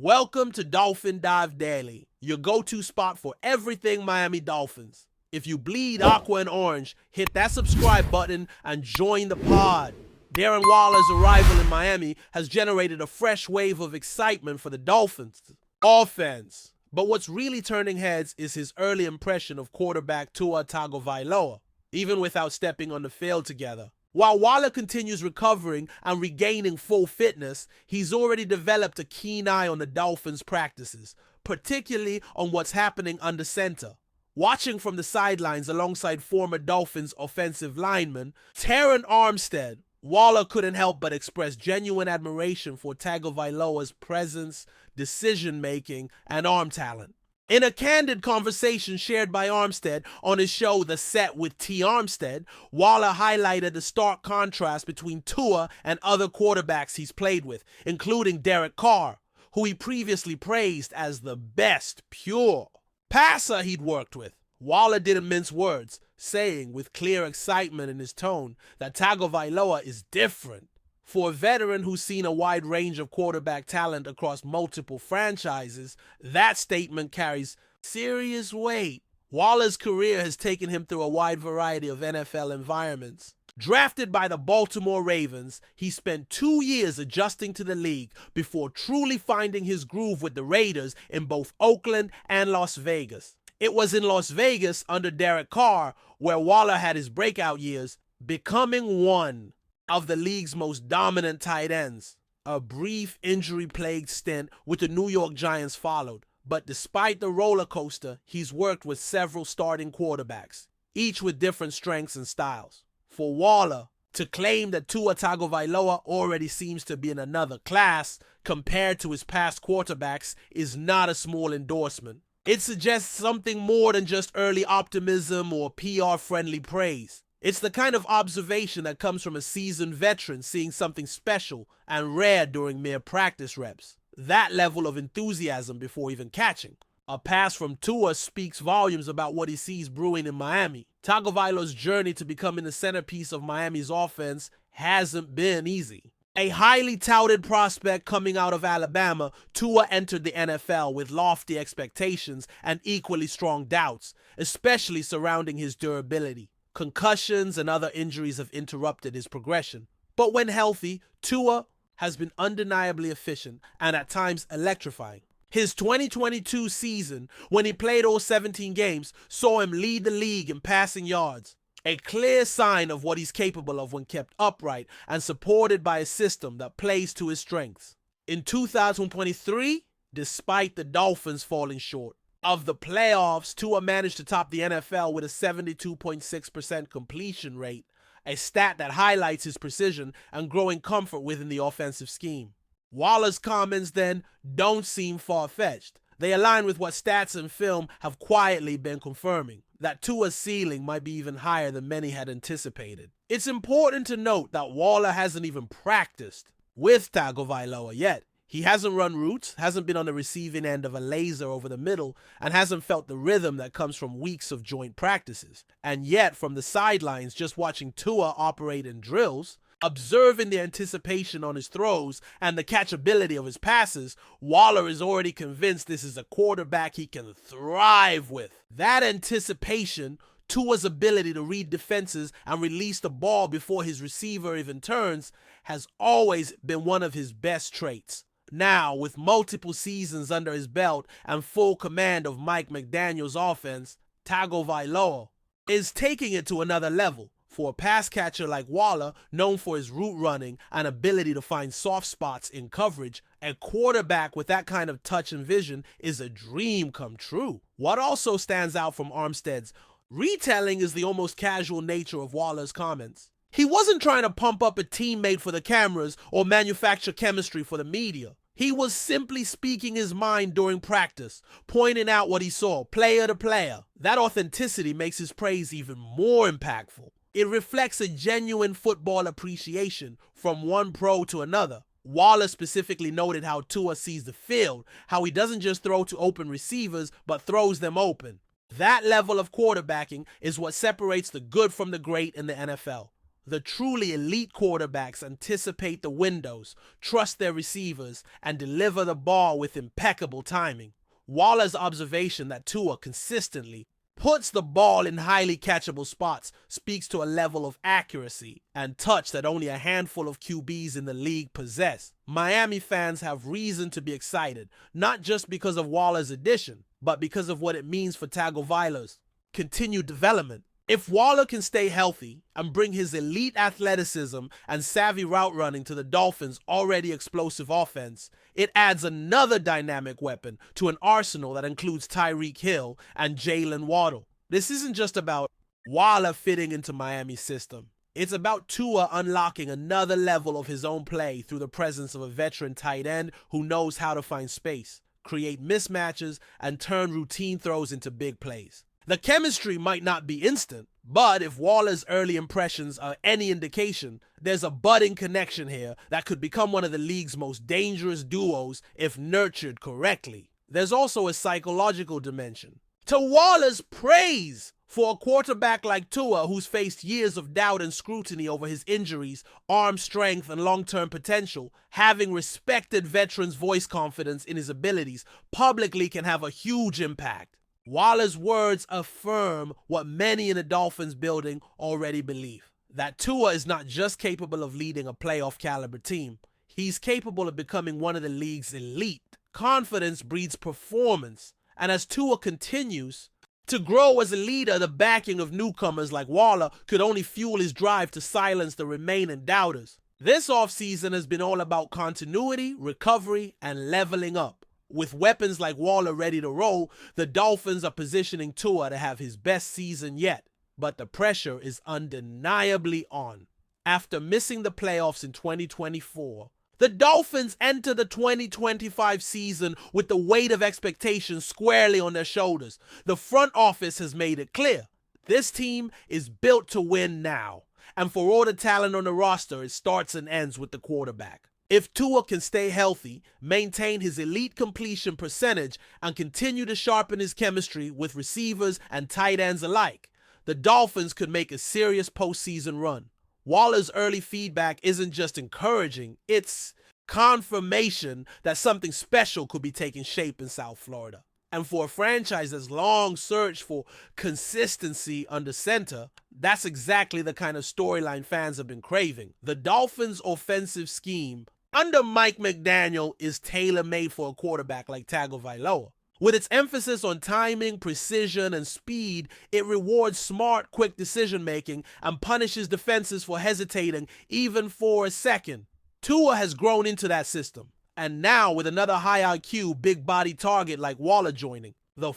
Welcome to Dolphin Dive Daily, your go-to spot for everything Miami Dolphins. If you bleed aqua and orange, hit that subscribe button and join the pod. Darren Waller's arrival in Miami has generated a fresh wave of excitement for the Dolphins' offense. But what's really turning heads is his early impression of quarterback Tua Tagovailoa, even without stepping on the field together. While Waller continues recovering and regaining full fitness, he's already developed a keen eye on the Dolphins' practices, particularly on what's happening under center. Watching from the sidelines alongside former Dolphins offensive lineman Terron Armstead, Waller couldn't help but express genuine admiration for Tagovailoa's presence, decision-making, and arm talent. In a candid conversation shared by Armstead on his show The Set with T. Armstead, Waller highlighted the stark contrast between Tua and other quarterbacks he's played with, including Derek Carr, who he previously praised as the best pure passer he'd worked with. Waller didn't mince words, saying with clear excitement in his tone that Tagovailoa is different. For a veteran who's seen a wide range of quarterback talent across multiple franchises, that statement carries serious weight. Waller's career has taken him through a wide variety of NFL environments. Drafted by the Baltimore Ravens, he spent 2 years adjusting to the league before truly finding his groove with the Raiders in both Oakland and Las Vegas. It was in Las Vegas under Derek Carr where Waller had his breakout years, becoming one of the league's most dominant tight ends. A brief injury-plagued stint with the New York Giants followed, but despite the roller coaster, he's worked with several starting quarterbacks, each with different strengths and styles. For Waller, to claim that Tua Tagovailoa already seems to be in another class compared to his past quarterbacks is not a small endorsement. It suggests something more than just early optimism or PR-friendly praise. It's the kind of observation that comes from a seasoned veteran seeing something special and rare during mere practice reps. That level of enthusiasm before even catching. A pass from Tua speaks volumes about what he sees brewing in Miami. Tagovailoa's journey to becoming the centerpiece of Miami's offense hasn't been easy. A highly touted prospect coming out of Alabama, Tua entered the NFL with lofty expectations and equally strong doubts, especially surrounding his durability. Concussions and other injuries have interrupted his progression. But when healthy, Tua has been undeniably efficient and at times electrifying. His 2022 season, when he played all 17 games, saw him lead the league in passing yards. A clear sign of what he's capable of when kept upright and supported by a system that plays to his strengths. In 2023, despite the Dolphins falling short of the playoffs, Tua managed to top the NFL with a 72.6% completion rate, a stat that highlights his precision and growing comfort within the offensive scheme. Waller's comments then don't seem far-fetched. They align with what stats and film have quietly been confirming, that Tua's ceiling might be even higher than many had anticipated. It's important to note that Waller hasn't even practiced with Tagovailoa yet. He hasn't run routes, hasn't been on the receiving end of a laser over the middle, and hasn't felt the rhythm that comes from weeks of joint practices. And yet, from the sidelines, just watching Tua operate in drills, observing the anticipation on his throws and the catchability of his passes, Waller is already convinced this is a quarterback he can thrive with. That anticipation, Tua's ability to read defenses and release the ball before his receiver even turns, has always been one of his best traits. Now, with multiple seasons under his belt and full command of Mike McDaniel's offense, Tagovailoa is taking it to another level. For a pass catcher like Waller, known for his route running and ability to find soft spots in coverage, a quarterback with that kind of touch and vision is a dream come true. What also stands out from Armstead's retelling is the almost casual nature of Waller's comments. He wasn't trying to pump up a teammate for the cameras or manufacture chemistry for the media. He was simply speaking his mind during practice, pointing out what he saw, player to player. That authenticity makes his praise even more impactful. It reflects a genuine football appreciation from one pro to another. Waller specifically noted how Tua sees the field, how he doesn't just throw to open receivers, but throws them open. That level of quarterbacking is what separates the good from the great in the NFL. The truly elite quarterbacks anticipate the windows, trust their receivers, and deliver the ball with impeccable timing. Waller's observation that Tua consistently puts the ball in highly catchable spots speaks to a level of accuracy and touch that only a handful of QBs in the league possess. Miami fans have reason to be excited, not just because of Waller's addition, but because of what it means for Tagovailoa's continued development. If Waller can stay healthy and bring his elite athleticism and savvy route running to the Dolphins' already explosive offense, it adds another dynamic weapon to an arsenal that includes Tyreek Hill and Jalen Waddle. This isn't just about Waller fitting into Miami's system. It's about Tua unlocking another level of his own play through the presence of a veteran tight end who knows how to find space, create mismatches, and turn routine throws into big plays. The chemistry might not be instant, but if Waller's early impressions are any indication, there's a budding connection here that could become one of the league's most dangerous duos if nurtured correctly. There's also a psychological dimension. To Waller's praise for a quarterback like Tua, who's faced years of doubt and scrutiny over his injuries, arm strength, and long-term potential, having respected veterans' voice confidence in his abilities publicly can have a huge impact. Waller's words affirm what many in the Dolphins building already believe, that Tua is not just capable of leading a playoff caliber team, he's capable of becoming one of the league's elite. Confidence breeds performance, and as Tua continues to grow as a leader, the backing of newcomers like Waller could only fuel his drive to silence the remaining doubters. This offseason has been all about continuity, recovery, and leveling up. With weapons like Waller ready to roll, the Dolphins are positioning Tua to have his best season yet. But the pressure is undeniably on. After missing the playoffs in 2024, the Dolphins enter the 2025 season with the weight of expectation squarely on their shoulders. The front office has made it clear. This team is built to win now. And for all the talent on the roster, it starts and ends with the quarterback. If Tua can stay healthy, maintain his elite completion percentage, and continue to sharpen his chemistry with receivers and tight ends alike, the Dolphins could make a serious postseason run. Waller's early feedback isn't just encouraging, it's confirmation that something special could be taking shape in South Florida. And for a franchise that's long searched for consistency under center, that's exactly the kind of storyline fans have been craving. The Dolphins' offensive scheme under Mike McDaniel is tailor-made for a quarterback like Tagovailoa. With its emphasis on timing, precision, and speed, it rewards smart, quick decision-making and punishes defenses for hesitating even for a second. Tua has grown into that system. And now, with another high IQ, big-body target like Waller joining, the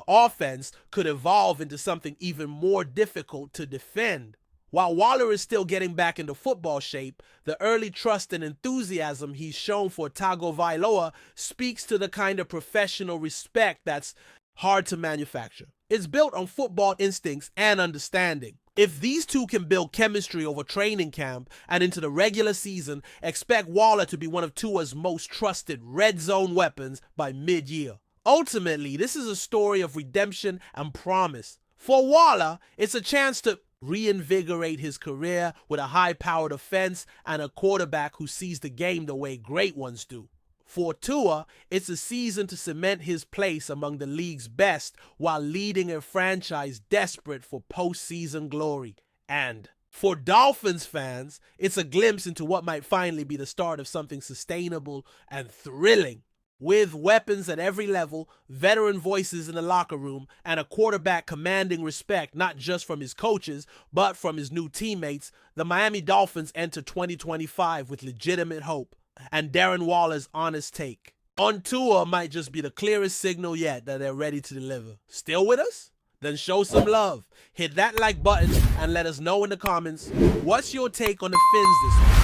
offense, could evolve into something even more difficult to defend. While Waller is still getting back into football shape, the early trust and enthusiasm he's shown for Tagovailoa speaks to the kind of professional respect that's hard to manufacture. It's built on football instincts and understanding. If these two can build chemistry over training camp and into the regular season, expect Waller to be one of Tua's most trusted red zone weapons by mid-year. Ultimately, this is a story of redemption and promise. For Waller, it's a chance to reinvigorate his career with a high-powered offense and a quarterback who sees the game the way great ones do. For Tua, it's a season to cement his place among the league's best while leading a franchise desperate for postseason glory. And for Dolphins fans, it's a glimpse into what might finally be the start of something sustainable and thrilling. With weapons at every level, veteran voices in the locker room, and a quarterback commanding respect not just from his coaches, but from his new teammates, the Miami Dolphins enter 2025 with legitimate hope. And Darren Waller's honest take on Tua might just be the clearest signal yet that they're ready to deliver. Still with us? Then show some love. Hit that like button and let us know in the comments, what's your take on the Fins this week?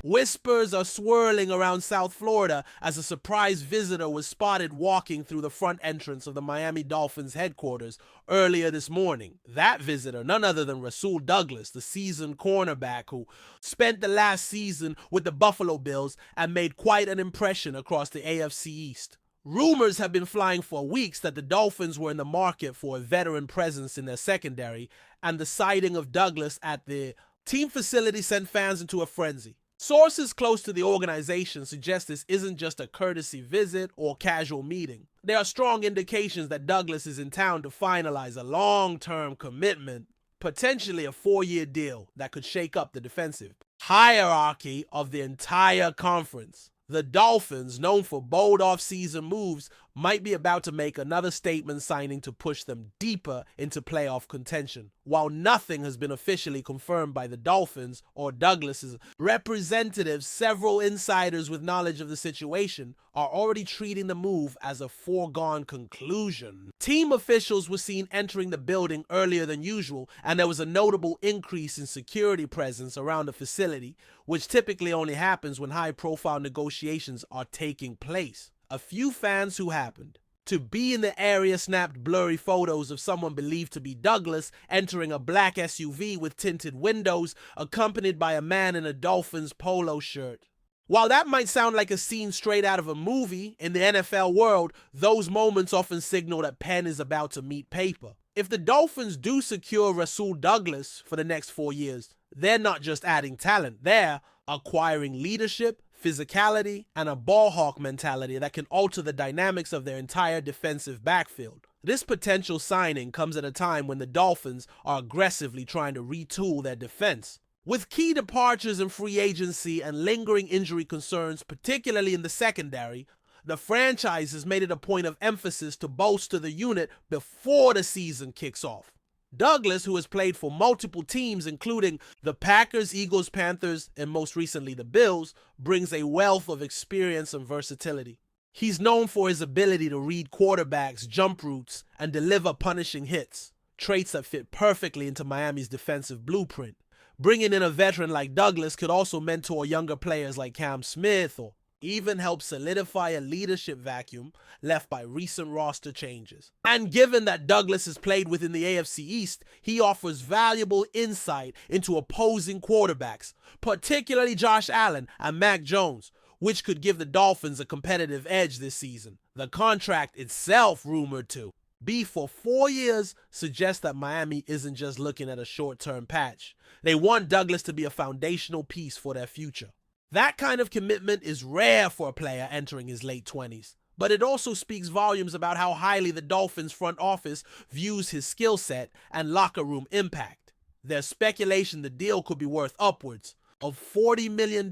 Whispers are swirling around South Florida as a surprise visitor was spotted walking through the front entrance of the Miami Dolphins headquarters earlier this morning. That visitor, none other than RASUL Douglas, the seasoned cornerback who spent the last season with the Buffalo Bills and made quite an impression across the AFC East. Rumors have been flying for weeks that the Dolphins were in the market for a veteran presence in their secondary, and the sighting of Douglas at the Team facility sent fans into a frenzy. Sources close to the organization suggest this isn't just a courtesy visit or casual meeting. There are strong indications that Douglas is in town to finalize a long-term commitment, potentially a 4-year deal that could shake up the defensive hierarchy of the entire conference. The Dolphins, known for bold off-season moves, might be about to make another statement signing to push them deeper into playoff contention. While nothing has been officially confirmed by the Dolphins or Douglas's representatives, several insiders with knowledge of the situation are already treating the move as a foregone conclusion. Team officials were seen entering the building earlier than usual, and there was a notable increase in security presence around the facility, which typically only happens when high-profile negotiations are taking place. A few fans who happened to be in the area snapped blurry photos of someone believed to be Douglas entering a black SUV with tinted windows, accompanied by a man in a Dolphins polo shirt. While that might sound like a scene straight out of a movie, in the NFL world, those moments often signal that pen is about to meet paper. If the Dolphins do secure RASUL Douglas for the next 4 years, they're not just adding talent, they're acquiring leadership, physicality, and a ball hawk mentality that can alter the dynamics of their entire defensive backfield. This potential signing comes at a time when the Dolphins are aggressively trying to retool their defense. With key departures in free agency and lingering injury concerns, particularly in the secondary, the franchise has made it a point of emphasis to bolster the unit before the season kicks off. Douglas, who has played for multiple teams including the Packers, Eagles, Panthers, and most recently the Bills, brings a wealth of experience and versatility. He's known for his ability to read quarterbacks, jump routes, and deliver punishing hits, traits that fit perfectly into Miami's defensive blueprint. Bringing in a veteran like Douglas could also mentor younger players like Cam Smith or even help solidify a leadership vacuum left by recent roster changes. And given that Douglas has played within the AFC East, he offers valuable insight into opposing quarterbacks, particularly Josh Allen and Mac Jones, which could give the Dolphins a competitive edge this season. The contract itself, rumored to be for 4 years, suggests that Miami isn't just looking at a short-term patch. They want Douglas to be a foundational piece for their future. That kind of commitment is rare for a player entering his late 20s, but it also speaks volumes about how highly the Dolphins front office views his skill set and locker room impact. There's speculation the deal could be worth upwards of $40 million,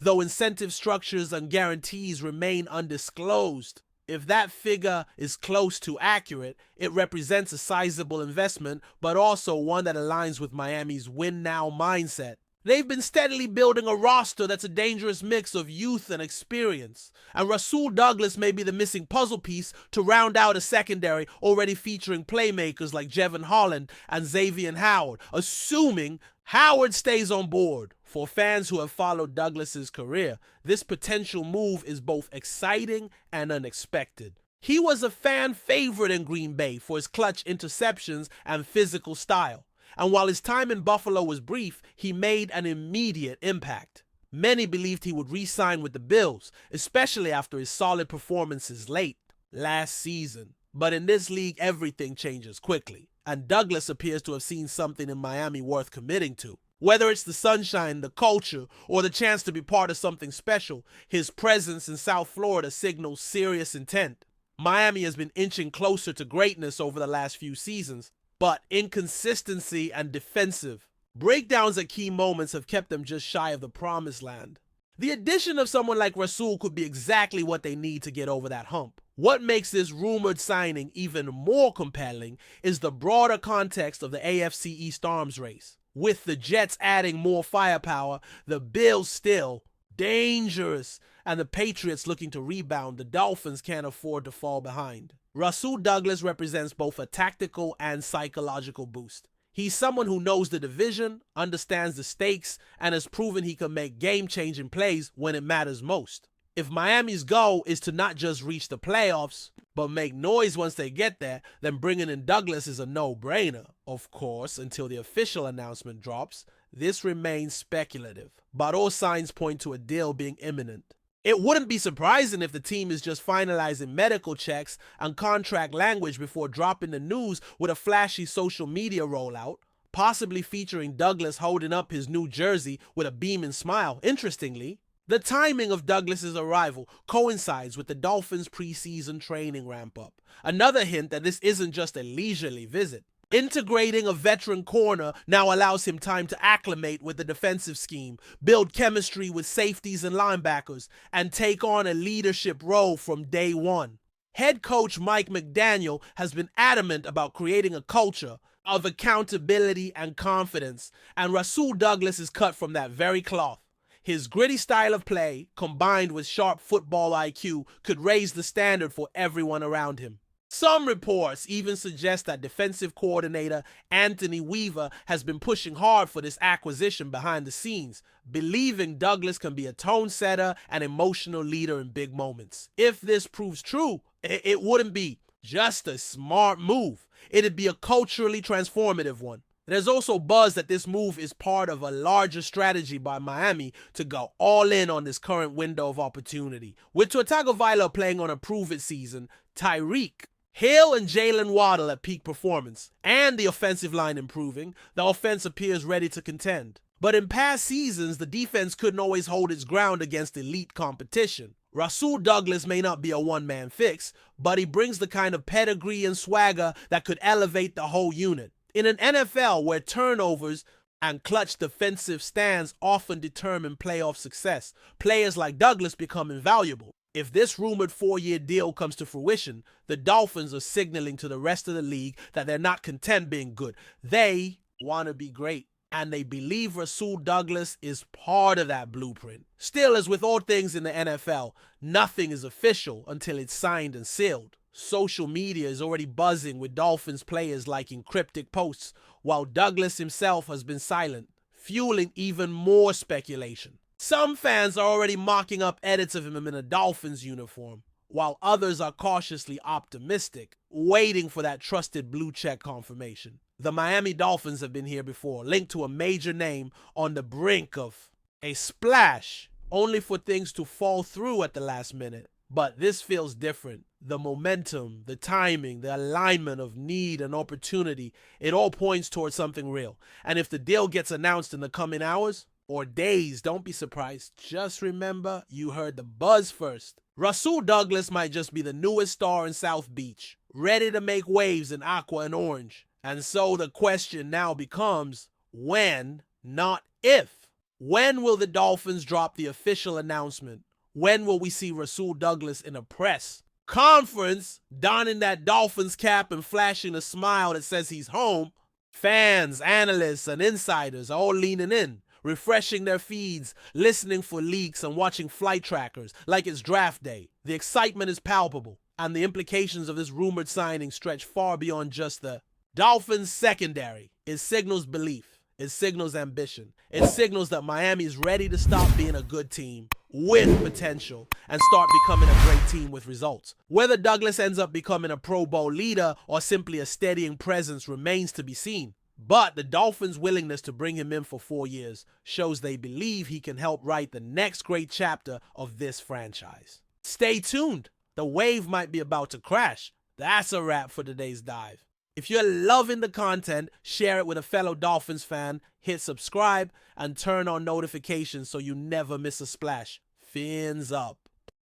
though incentive structures and guarantees remain undisclosed. If that figure is close to accurate, it represents a sizable investment, but also one that aligns with Miami's win-now mindset. They've been steadily building a roster that's a dangerous mix of youth and experience, and RASUL Douglas may be the missing puzzle piece to round out a secondary already featuring playmakers like Jevon Holland and Xavier Howard, assuming Howard stays on board. For fans who have followed Douglas's career, this potential move is both exciting and unexpected. He was a fan favorite in Green Bay for his clutch interceptions and physical style. And while his time in Buffalo was brief, he made an immediate impact. Many believed he would re-sign with the Bills, especially after his solid performances late last season. But in this league, everything changes quickly, and Douglas appears to have seen something in Miami worth committing to. Whether it's the sunshine, the culture, or the chance to be part of something special, his presence in South Florida signals serious intent. Miami has been inching closer to greatness over the last few seasons, but inconsistency and defensive breakdowns at key moments have kept them just shy of the promised land. The addition of someone like RASUL could be exactly what they need to get over that hump. What makes this rumored signing even more compelling is the broader context of the AFC East arms race. With the Jets adding more firepower, the Bills still dangerous, and the Patriots looking to rebound, the Dolphins can't afford to fall behind. RASUL Douglas represents both a tactical and psychological boost. He's someone who knows the division, understands the stakes, and has proven he can make game-changing plays when it matters most. If Miami's goal is to not just reach the playoffs, but make noise once they get there, then bringing in Douglas is a no-brainer. Of course, until the official announcement drops, this remains speculative, but all signs point to a deal being imminent. It wouldn't be surprising if the team is just finalizing medical checks and contract language before dropping the news with a flashy social media rollout, possibly featuring Douglas holding up his new jersey with a beaming smile. Interestingly, the timing of Douglas's arrival coincides with the Dolphins' preseason training ramp-up. Another hint that this isn't just a leisurely visit. Integrating a veteran corner now allows him time to acclimate with the defensive scheme, build chemistry with safeties and linebackers, and take on a leadership role from day one. Head coach Mike McDaniel has been adamant about creating a culture of accountability and confidence, and RASUL Douglas is cut from that very cloth. His gritty style of play, combined with sharp football IQ, could raise the standard for everyone around him. Some reports even suggest that defensive coordinator Anthony Weaver has been pushing hard for this acquisition behind the scenes, believing Douglas can be a tone setter and emotional leader in big moments. If this proves true, it wouldn't be just a smart move. It'd be a culturally transformative one. There's also buzz that this move is part of a larger strategy by Miami to go all in on this current window of opportunity. With Tua Tagovailoa playing on a prove-it season, Tyreek Hill and Jalen Waddle at peak performance, and the offensive line improving, the offense appears ready to contend. But in past seasons, the defense couldn't always hold its ground against elite competition. RASUL Douglas may not be a one-man fix, but he brings the kind of pedigree and swagger that could elevate the whole unit. In an NFL where turnovers and clutch defensive stands often determine playoff success, players like Douglas become invaluable. If this rumored 4-year deal comes to fruition, the Dolphins are signaling to the rest of the league that they're not content being good. They want to be great, and they believe RASUL Douglas is part of that blueprint. Still, as with all things in the NFL, nothing is official until it's signed and sealed. Social media is already buzzing with Dolphins players liking cryptic posts, while Douglas himself has been silent, fueling even more speculation. Some fans are already mocking up edits of him in a Dolphins uniform, while others are cautiously optimistic, waiting for that trusted blue check confirmation. The Miami Dolphins have been here before, linked to a major name on the brink of a splash, only for things to fall through at the last minute. But this feels different. The momentum, the timing, the alignment of need and opportunity, it all points towards something real. And if the deal gets announced in the coming hours or days, don't be surprised. Just remember, you heard the buzz first. RASUL Douglas might just be the newest star in South Beach, ready to make waves in aqua and orange. And so the question now becomes, when, not if. When will the Dolphins drop the official announcement? When will we see RASUL Douglas in a press conference, donning that Dolphins cap and flashing a smile that says he's home? Fans, analysts, and insiders are all leaning in, refreshing their feeds, listening for leaks and watching flight trackers like it's draft day. The excitement is palpable, and the implications of this rumored signing stretch far beyond just the Dolphins secondary. It signals belief. It signals ambition. It signals that Miami is ready to stop being a good team with potential and start becoming a great team with results. Whether Douglas ends up becoming a Pro Bowl leader or simply a steadying presence remains to be seen. But the Dolphins' willingness to bring him in for 4 years shows they believe he can help write the next great chapter of this franchise. Stay tuned. The wave might be about to crash. That's a wrap for today's dive. If you're loving the content, share it with a fellow Dolphins fan, hit subscribe, and turn on notifications so you never miss a splash. Fins up.